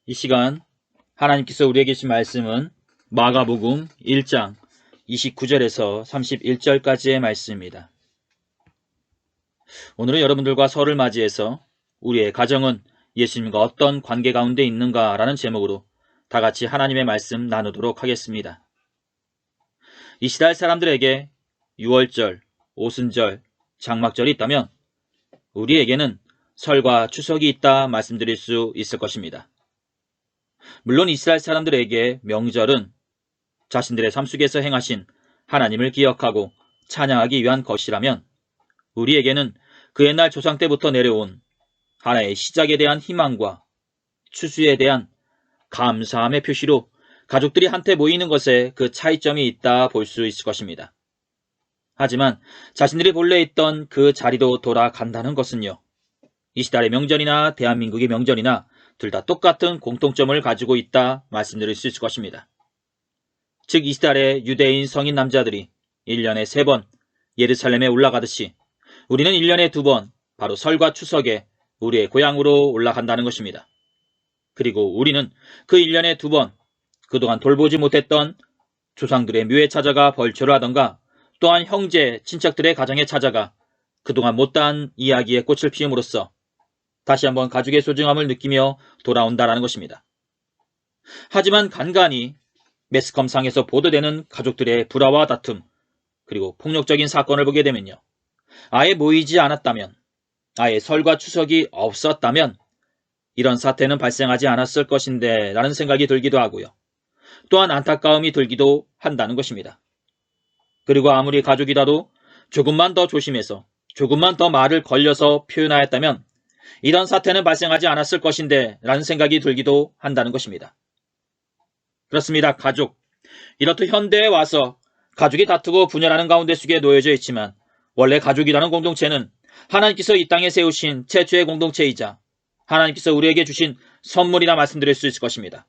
이 시간 하나님께서 우리에게 주신 말씀은 마가복음 1장 29절에서 31절까지의 말씀입니다. 오늘은 여러분들과 설을 맞이해서 우리의 가정은 예수님과 어떤 관계 가운데 있는가 라는 제목으로 다 같이 하나님의 말씀 나누도록 하겠습니다. 이 시대 사람들에게 유월절, 오순절, 장막절이 있다면 우리에게는 설과 추석이 있다 말씀드릴 수 있을 것입니다. 물론 이스라엘 사람들에게 명절은 자신들의 삶 속에서 행하신 하나님을 기억하고 찬양하기 위한 것이라면 우리에게는 그 옛날 조상 때부터 내려온 하나의 시작에 대한 희망과 추수에 대한 감사함의 표시로 가족들이 한테 모이는 것에 그 차이점이 있다 볼 수 있을 것입니다. 하지만 자신들이 본래 있던 그 자리로 돌아간다는 것은요, 이 시달의 명절이나 대한민국의 명절이나 둘 다 똑같은 공통점을 가지고 있다 말씀드릴 수 있을 것입니다. 즉 이 시달의 유대인 성인 남자들이 1년에 3번 예루살렘에 올라가듯이 우리는 1년에 2번 바로 설과 추석에 우리의 고향으로 올라간다는 것입니다. 그리고 우리는 그 1년에 2번 그동안 돌보지 못했던 조상들의 묘에 찾아가 벌초를 하던가 또한 형제, 친척들의 가정에 찾아가 그동안 못다한 이야기에 꽃을 피움으로써 다시 한번 가족의 소중함을 느끼며 돌아온다라는 것입니다. 하지만 간간히 매스컴상에서 보도되는 가족들의 불화와 다툼 그리고 폭력적인 사건을 보게 되면요, 아예 모이지 않았다면, 아예 설과 추석이 없었다면 이런 사태는 발생하지 않았을 것인데 라는 생각이 들기도 하고요. 또한 안타까움이 들기도 한다는 것입니다. 그리고 아무리 가족이라도 조금만 더 조심해서 조금만 더 말을 걸려서 표현하였다면 이런 사태는 발생하지 않았을 것인데 라는 생각이 들기도 한다는 것입니다. 그렇습니다. 가족. 이렇듯 현대에 와서 가족이 다투고 분열하는 가운데 속에 놓여져 있지만 원래 가족이라는 공동체는 하나님께서 이 땅에 세우신 최초의 공동체이자 하나님께서 우리에게 주신 선물이라 말씀드릴 수 있을 것입니다.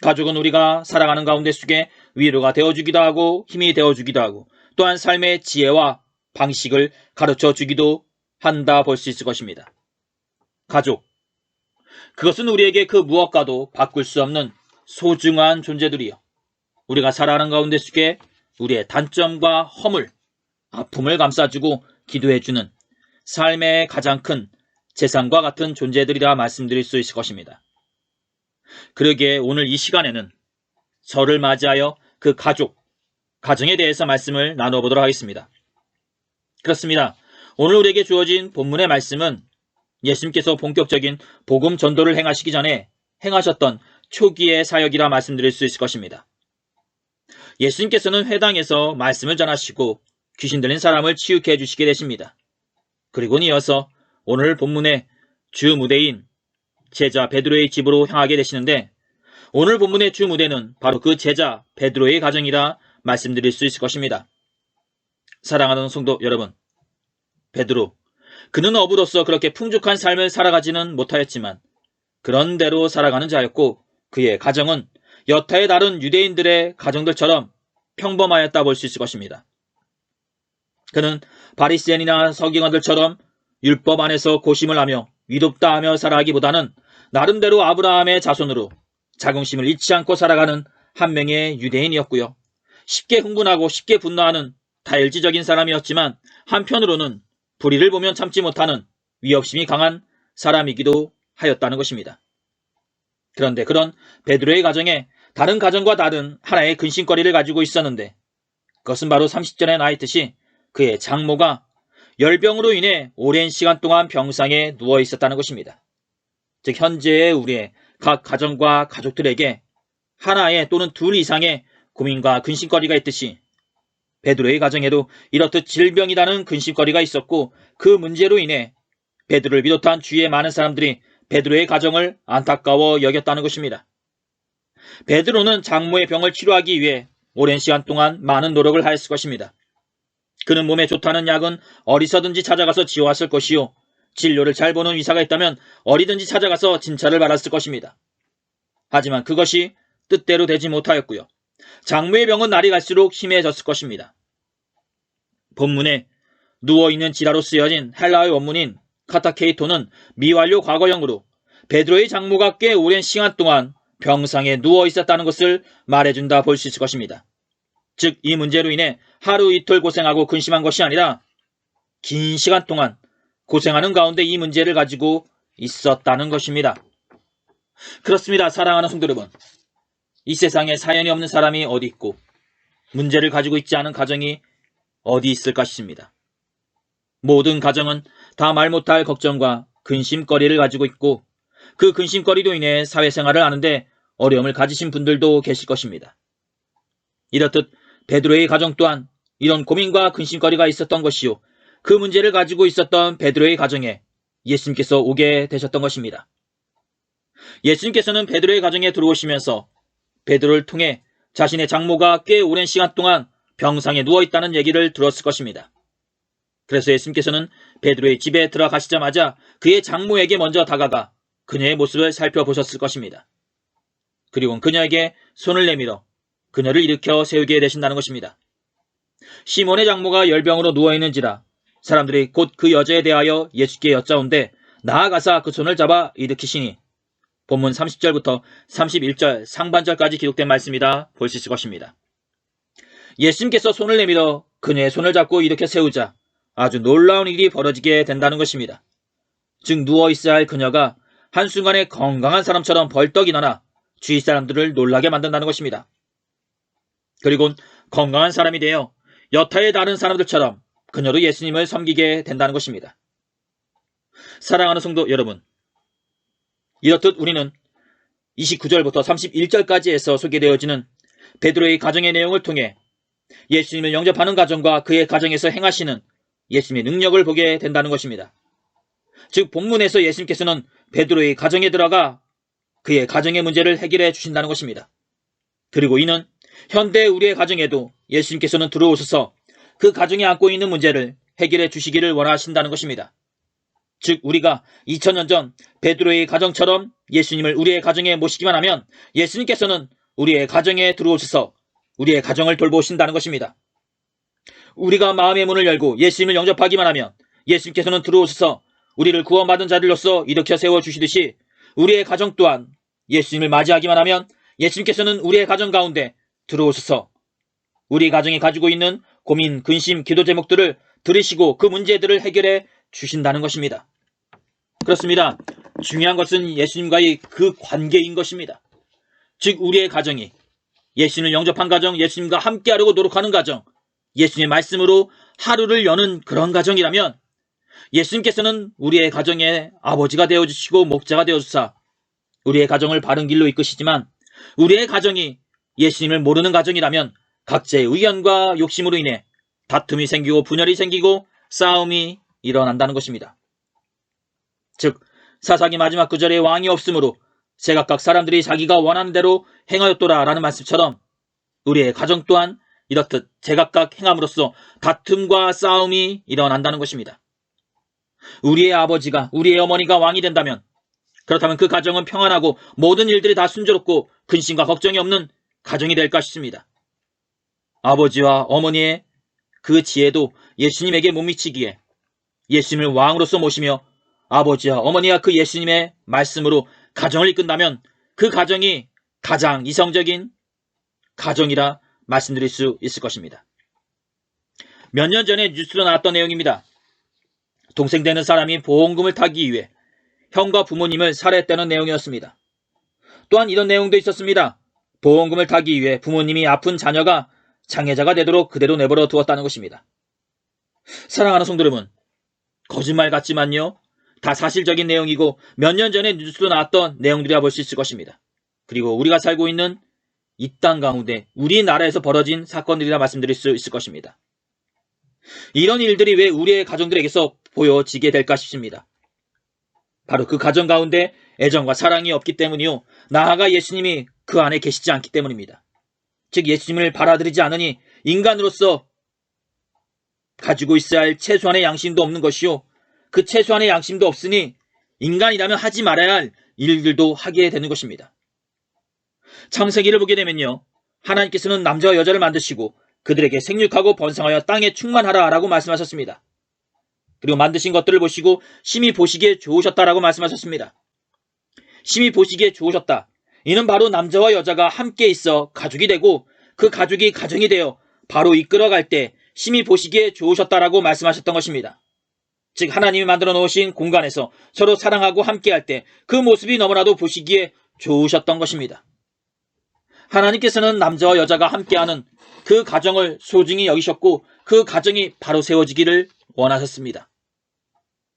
가족은 우리가 살아가는 가운데 속에 위로가 되어주기도 하고 힘이 되어주기도 하고 또한 삶의 지혜와 방식을 가르쳐주기도 한다 볼 수 있을 것입니다. 가족. 그것은 우리에게 그 무엇과도 바꿀 수 없는 소중한 존재들이요. 우리가 살아가는 가운데 속에 우리의 단점과 허물, 아픔을 감싸주고 기도해주는 삶의 가장 큰 재산과 같은 존재들이라 말씀드릴 수 있을 것입니다. 그러기에 오늘 이 시간에는 설을 맞이하여 그 가족, 가정에 대해서 말씀을 나눠보도록 하겠습니다. 그렇습니다. 오늘 우리에게 주어진 본문의 말씀은 예수님께서 본격적인 복음 전도를 행하시기 전에 행하셨던 초기의 사역이라 말씀드릴 수 있을 것입니다. 예수님께서는 회당에서 말씀을 전하시고 귀신 들린 사람을 치유케 해주시게 되십니다. 그리고 이어서 오늘 본문의 주 무대인 제자 베드로의 집으로 향하게 되시는데 오늘 본문의 주 무대는 바로 그 제자 베드로의 가정이라 말씀드릴 수 있을 것입니다. 사랑하는 성도 여러분, 베드로, 그는 어부로서 그렇게 풍족한 삶을 살아가지는 못하였지만 그런 대로 살아가는 자였고 그의 가정은 여타의 다른 유대인들의 가정들처럼 평범하였다 볼 수 있을 것입니다. 그는 바리새인이나 서기관들처럼 율법 안에서 고심을 하며 위롭다 하며 살아가기보다는 나름대로 아브라함의 자손으로 자긍심을 잃지 않고 살아가는 한 명의 유대인이었고요. 쉽게 흥분하고 쉽게 분노하는 다혈질적인 사람이었지만 한편으로는 불의를 보면 참지 못하는 위협심이 강한 사람이기도 하였다는 것입니다. 그런데 그런 베드로의 가정에 다른 가정과 다른 하나의 근심거리를 가지고 있었는데 그것은 바로 30절에 나있듯이 그의 장모가 열병으로 인해 오랜 시간 동안 병상에 누워 있었다는 것입니다. 즉 현재의 우리의 각 가정과 가족들에게 하나의 또는 둘 이상의 고민과 근심거리가 있듯이 베드로의 가정에도 이렇듯 질병이라는 근심거리가 있었고 그 문제로 인해 베드로를 비롯한 주위의 많은 사람들이 베드로의 가정을 안타까워 여겼다는 것입니다. 베드로는 장모의 병을 치료하기 위해 오랜 시간 동안 많은 노력을 하였을 것입니다. 그는 몸에 좋다는 약은 어디서든지 찾아가서 지어왔을 것이요, 진료를 잘 보는 의사가 있다면 어디든지 찾아가서 진찰을 받았을 것입니다. 하지만 그것이 뜻대로 되지 못하였고요. 장모의 병은 날이 갈수록 심해졌을 것입니다. 본문에 누워있는 지라로 쓰여진 헬라어의 원문인 카타케이토는 미완료 과거형으로 베드로의 장모가 꽤 오랜 시간 동안 병상에 누워 있었다는 것을 말해준다 볼 수 있을 것입니다. 즉, 이 문제로 인해 하루 이틀 고생하고 근심한 것이 아니라 긴 시간 동안 고생하는 가운데 이 문제를 가지고 있었다는 것입니다. 그렇습니다. 사랑하는 성도 여러분. 이 세상에 사연이 없는 사람이 어디 있고 문제를 가지고 있지 않은 가정이 어디 있을까 싶습니다. 모든 가정은 다 말 못할 걱정과 근심거리를 가지고 있고 그 근심거리로 인해 사회생활을 하는데 어려움을 가지신 분들도 계실 것입니다. 이렇듯 베드로의 가정 또한 이런 고민과 근심거리가 있었던 것이요. 그 문제를 가지고 있었던 베드로의 가정에 예수님께서 오게 되셨던 것입니다. 예수님께서는 베드로의 가정에 들어오시면서 베드로를 통해 자신의 장모가 꽤 오랜 시간 동안 병상에 누워있다는 얘기를 들었을 것입니다. 그래서 예수님께서는 베드로의 집에 들어가시자마자 그의 장모에게 먼저 다가가 그녀의 모습을 살펴보셨을 것입니다. 그리고 그녀에게 손을 내밀어 그녀를 일으켜 세우게 되신다는 것입니다. 시몬의 장모가 열병으로 누워있는지라 사람들이 곧 그 여자에 대하여 예수께 여짜온데 나아가사 그 손을 잡아 일으키시니 본문 30절부터 31절 상반절까지 기록된 말씀이다 볼 수 있을 것입니다. 예수님께서 손을 내밀어 그녀의 손을 잡고 일으켜 세우자 아주 놀라운 일이 벌어지게 된다는 것입니다. 즉 누워있어야 할 그녀가 한순간에 건강한 사람처럼 벌떡 일어나 주위 사람들을 놀라게 만든다는 것입니다. 그리고 건강한 사람이 되어 여타의 다른 사람들처럼 그녀로 예수님을 섬기게 된다는 것입니다. 사랑하는 성도 여러분, 이렇듯 우리는 29절부터 31절까지에서 소개되어지는 베드로의 가정의 내용을 통해 예수님을 영접하는 가정과 그의 가정에서 행하시는 예수님의 능력을 보게 된다는 것입니다. 즉 본문에서 예수님께서는 베드로의 가정에 들어가 그의 가정의 문제를 해결해 주신다는 것입니다. 그리고 이는 현대 우리의 가정에도 예수님께서는 들어오셔서 그 가정에 안고 있는 문제를 해결해 주시기를 원하신다는 것입니다. 즉 우리가 2000년 전 베드로의 가정처럼 예수님을 우리의 가정에 모시기만 하면 예수님께서는 우리의 가정에 들어오셔서 우리의 가정을 돌보신다는 것입니다. 우리가 마음의 문을 열고 예수님을 영접하기만 하면 예수님께서는 들어오셔서 우리를 구원받은 자들로서 일으켜 세워주시듯이 우리의 가정 또한 예수님을 맞이하기만 하면 예수님께서는 우리의 가정 가운데 들어오셔서 우리 가정이 가지고 있는 고민, 근심, 기도 제목들을 들으시고 그 문제들을 해결해 주신다는 것입니다. 그렇습니다. 중요한 것은 예수님과의 그 관계인 것입니다. 즉 우리의 가정이 예수님을 영접한 가정, 예수님과 함께하려고 노력하는 가정, 예수님의 말씀으로 하루를 여는 그런 가정이라면 예수님께서는 우리의 가정의 아버지가 되어주시고 목자가 되어주사 우리의 가정을 바른 길로 이끄시지만 우리의 가정이 예수님을 모르는 가정이라면 각자의 의견과 욕심으로 인해 다툼이 생기고 분열이 생기고 싸움이 일어난다는 것입니다. 즉 사사기 마지막 구절에 왕이 없으므로 제각각 사람들이 자기가 원하는 대로 행하였도라 라는 말씀처럼 우리의 가정 또한 이렇듯 제각각 행함으로써 다툼과 싸움이 일어난다는 것입니다. 우리의 아버지가 우리의 어머니가 왕이 된다면 그렇다면 그 가정은 평안하고 모든 일들이 다 순조롭고 근심과 걱정이 없는 가정이 될까 싶습니다. 아버지와 어머니의 그 지혜도 예수님에게 못 미치기에 예수님을 왕으로서 모시며 아버지와 어머니와 그 예수님의 말씀으로 가정을 이끈다면 그 가정이 가장 이성적인 가정이라 말씀드릴 수 있을 것입니다. 몇 년 전에 뉴스로 나왔던 내용입니다. 동생 되는 사람이 보험금을 타기 위해 형과 부모님을 살해했다는 내용이었습니다. 또한 이런 내용도 있었습니다. 보험금을 타기 위해 부모님이 아픈 자녀가 장애자가 되도록 그대로 내버려 두었다는 것입니다. 사랑하는 성도 여러분, 거짓말 같지만요, 다 사실적인 내용이고 몇 년 전에 뉴스로 나왔던 내용들이라 볼 수 있을 것입니다. 그리고 우리가 살고 있는 이 땅 가운데 우리나라에서 벌어진 사건들이라 말씀드릴 수 있을 것입니다. 이런 일들이 왜 우리의 가정들에게서 보여지게 될까 싶습니다. 바로 그 가정 가운데 애정과 사랑이 없기 때문이요, 나아가 예수님이 그 안에 계시지 않기 때문입니다. 즉 예수님을 받아들이지 않으니 인간으로서 가지고 있어야 할 최소한의 양심도 없는 것이요, 그 최소한의 양심도 없으니 인간이라면 하지 말아야 할 일들도 하게 되는 것입니다. 창세기를 보게 되면요, 하나님께서는 남자와 여자를 만드시고 그들에게 생육하고 번성하여 땅에 충만하라 라고 말씀하셨습니다. 그리고 만드신 것들을 보시고 심히 보시기에 좋으셨다라고 말씀하셨습니다. 심히 보시기에 좋으셨다. 이는 바로 남자와 여자가 함께 있어 가족이 되고 그 가족이 가정이 되어 바로 이끌어갈 때 심히 보시기에 좋으셨다라고 말씀하셨던 것입니다. 즉 하나님이 만들어 놓으신 공간에서 서로 사랑하고 함께할 때 그 모습이 너무나도 보시기에 좋으셨던 것입니다. 하나님께서는 남자와 여자가 함께하는 그 가정을 소중히 여기셨고 그 가정이 바로 세워지기를 원하셨습니다.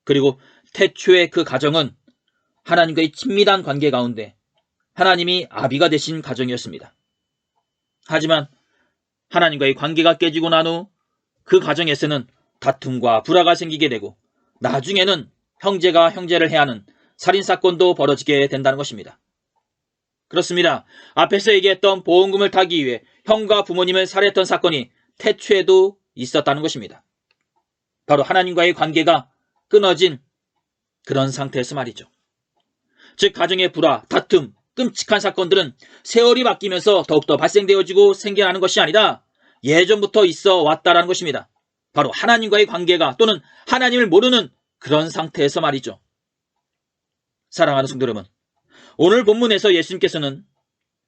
그리고 태초의 그 가정은 하나님과의 친밀한 관계 가운데 하나님이 아비가 되신 가정이었습니다. 하지만 하나님과의 관계가 깨지고 난 후 그 가정에서는 다툼과 불화가 생기게 되고 나중에는 형제가 형제를 해하는 살인사건도 벌어지게 된다는 것입니다. 그렇습니다. 앞에서 얘기했던 보험금을 타기 위해 형과 부모님을 살해했던 사건이 태초에도 있었다는 것입니다. 바로 하나님과의 관계가 끊어진 그런 상태에서 말이죠. 즉 가정의 불화, 다툼, 끔찍한 사건들은 세월이 바뀌면서 더욱더 발생되어지고 생겨나는 것이 아니라 예전부터 있어 왔다라는 것입니다. 바로 하나님과의 관계가 또는 하나님을 모르는 그런 상태에서 말이죠. 사랑하는 성도 여러분, 오늘 본문에서 예수님께서는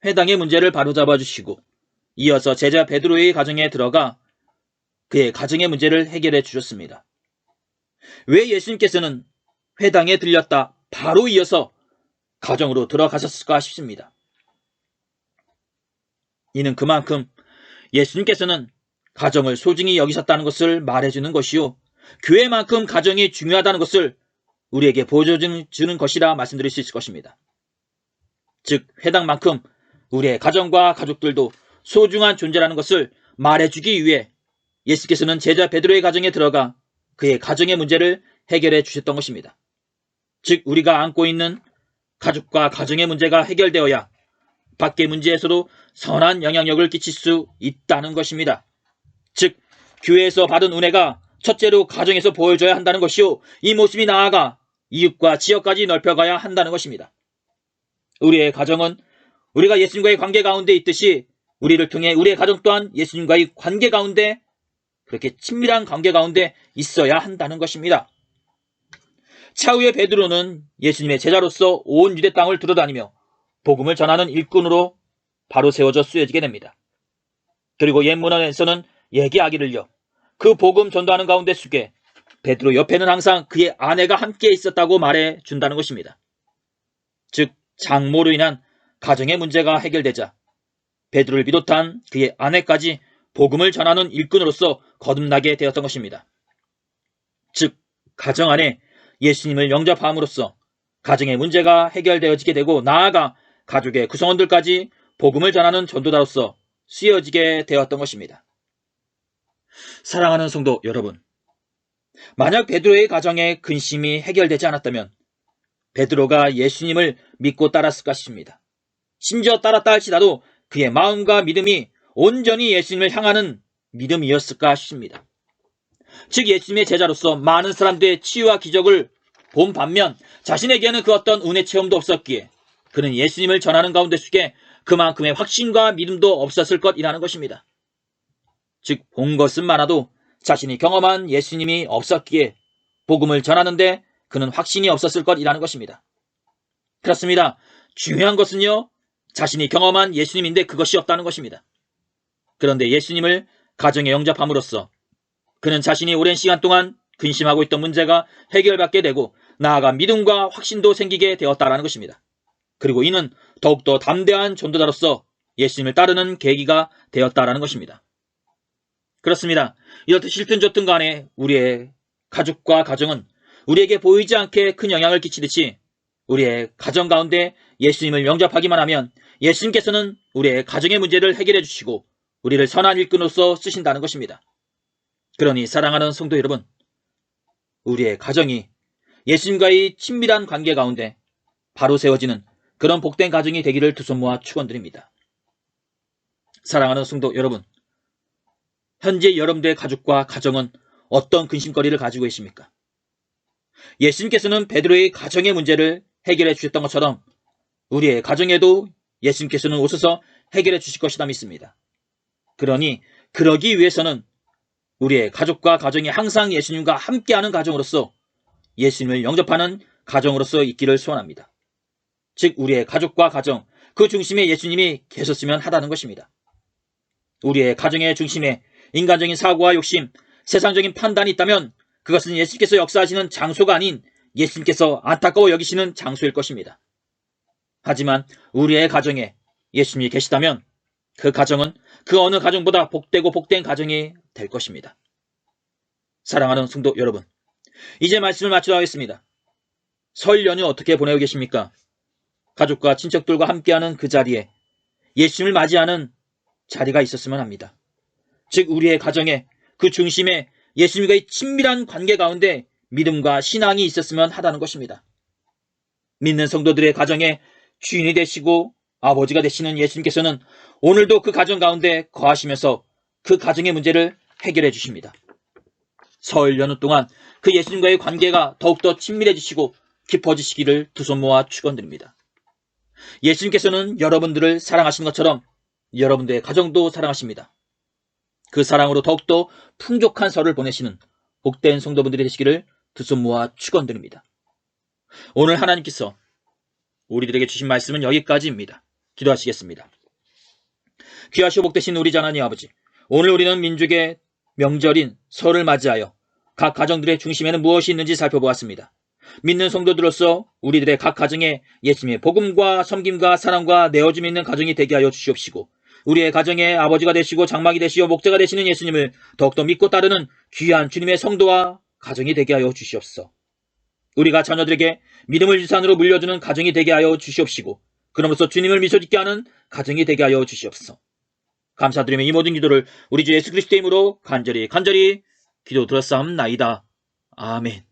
회당의 문제를 바로잡아 주시고 이어서 제자 베드로의 가정에 들어가 그의 가정의 문제를 해결해 주셨습니다. 왜 예수님께서는 회당에 들렸다 바로 이어서 가정으로 들어가셨을까 싶습니다. 이는 그만큼 예수님께서는 가정을 소중히 여기셨다는 것을 말해주는 것이요, 교회만큼 가정이 중요하다는 것을 우리에게 보여주는 것이라 말씀드릴 수 있을 것입니다. 즉 회당만큼 우리의 가정과 가족들도 소중한 존재라는 것을 말해주기 위해 예수께서는 제자 베드로의 가정에 들어가 그의 가정의 문제를 해결해 주셨던 것입니다. 즉 우리가 안고 있는 가족과 가정의 문제가 해결되어야 밖의 문제에서도 선한 영향력을 끼칠 수 있다는 것입니다. 즉 교회에서 받은 은혜가 첫째로 가정에서 보여줘야 한다는 것이요, 이 모습이 나아가 이웃과 지역까지 넓혀가야 한다는 것입니다. 우리의 가정은 우리가 예수님과의 관계 가운데 있듯이 우리를 통해 우리의 가정 또한 예수님과의 관계 가운데, 그렇게 친밀한 관계 가운데 있어야 한다는 것입니다. 차후에 베드로는 예수님의 제자로서 온 유대 땅을 두루다니며 복음을 전하는 일꾼으로 바로 세워져 쓰여지게 됩니다. 그리고 옛문헌에서는 얘기하기를요, 그 복음 전도하는 가운데 속에 베드로 옆에는 항상 그의 아내가 함께 있었다고 말해 준다는 것입니다. 즉 장모로 인한 가정의 문제가 해결되자 베드로를 비롯한 그의 아내까지 복음을 전하는 일꾼으로서 거듭나게 되었던 것입니다. 즉 가정 안에 예수님을 영접함으로써 가정의 문제가 해결되어지게 되고 나아가 가족의 구성원들까지 복음을 전하는 전도자로서 쓰여지게 되었던 것입니다. 사랑하는 성도 여러분, 만약 베드로의 가정의 근심이 해결되지 않았다면 베드로가 예수님을 믿고 따랐을까 싶습니다. 심지어 따랐다 할지라도 그의 마음과 믿음이 온전히 예수님을 향하는 믿음이었을까 싶습니다. 즉 예수님의 제자로서 많은 사람들의 치유와 기적을 본 반면 자신에게는 그 어떤 은혜 체험도 없었기에 그는 예수님을 전하는 가운데 속에 그만큼의 확신과 믿음도 없었을 것이라는 것입니다. 즉 본 것은 많아도 자신이 경험한 예수님이 없었기에 복음을 전하는데 그는 확신이 없었을 것이라는 것입니다. 그렇습니다. 중요한 것은요, 자신이 경험한 예수님인데 그것이 없다는 것입니다. 그런데 예수님을 가정에 영접함으로써 그는 자신이 오랜 시간 동안 근심하고 있던 문제가 해결받게 되고 나아가 믿음과 확신도 생기게 되었다는 것입니다. 그리고 이는 더욱더 담대한 전도자로서 예수님을 따르는 계기가 되었다는 것입니다. 그렇습니다. 이렇듯 싫든 좋든 간에 우리의 가족과 가정은 우리에게 보이지 않게 큰 영향을 끼치듯이 우리의 가정 가운데 예수님을 영접하기만 하면 예수님께서는 우리의 가정의 문제를 해결해 주시고 우리를 선한 일꾼으로서 쓰신다는 것입니다. 그러니 사랑하는 성도 여러분, 우리의 가정이 예수님과의 친밀한 관계 가운데 바로 세워지는 그런 복된 가정이 되기를 두 손 모아 축원드립니다. 사랑하는 성도 여러분, 현재 여러분들의 가족과 가정은 어떤 근심거리를 가지고 계십니까? 예수님께서는 베드로의 가정의 문제를 해결해 주셨던 것처럼 우리의 가정에도 예수님께서는 오셔서 해결해 주실 것이다 믿습니다. 그러니 그러기 위해서는 우리의 가족과 가정이 항상 예수님과 함께하는 가정으로서 예수님을 영접하는 가정으로서 있기를 소원합니다. 즉 우리의 가족과 가정, 그 중심에 예수님이 계셨으면 하다는 것입니다. 우리의 가정의 중심에 인간적인 사고와 욕심, 세상적인 판단이 있다면 그것은 예수님께서 역사하시는 장소가 아닌 예수님께서 안타까워 여기시는 장소일 것입니다. 하지만 우리의 가정에 예수님이 계시다면 그 가정은 그 어느 가정보다 복되고 복된 가정이 될 것입니다. 사랑하는 성도 여러분, 이제 말씀을 마치도록 하겠습니다. 설 연휴 어떻게 보내고 계십니까? 가족과 친척들과 함께하는 그 자리에 예수님을 맞이하는 자리가 있었으면 합니다. 즉 우리의 가정에 그 중심에 예수님과의 친밀한 관계 가운데 믿음과 신앙이 있었으면 하다는 것입니다. 믿는 성도들의 가정에 주인이 되시고 아버지가 되시는 예수님께서는 오늘도 그 가정 가운데 거하시면서 그 가정의 문제를 해결해 주십니다. 설 연휴 동안 그 예수님과의 관계가 더욱더 친밀해지시고 깊어지시기를 두 손 모아 축원드립니다. 예수님께서는 여러분들을 사랑하시는 것처럼 여러분들의 가정도 사랑하십니다. 그 사랑으로 더욱더 풍족한 설을 보내시는 복된 성도분들이 되시기를 두 손 모아 축원드립니다. 오늘 하나님께서 우리들에게 주신 말씀은 여기까지입니다. 기도하시겠습니다. 귀하시오 복되신 우리 하나님 아버지, 오늘 우리는 민족의 명절인 설을 맞이하여 각 가정들의 중심에는 무엇이 있는지 살펴보았습니다. 믿는 성도들로서 우리들의 각 가정에 예수님의 복음과 섬김과 사랑과 내어줌이 있는 가정이 되게 하여 주시옵시고, 우리의 가정에 아버지가 되시고 장막이 되시고 목자가 되시는 예수님을 더욱더 믿고 따르는 귀한 주님의 성도와 가정이 되게 하여 주시옵소서. 우리가 자녀들에게 믿음을 유산으로 물려주는 가정이 되게 하여 주시옵시고, 그러면서 주님을 미소짓게 하는 가정이 되게 하여 주시옵소서. 감사드리며 이 모든 기도를 우리 주 예수 그리스도의 이름으로 간절히 기도 드렸사옵나이다. 아멘.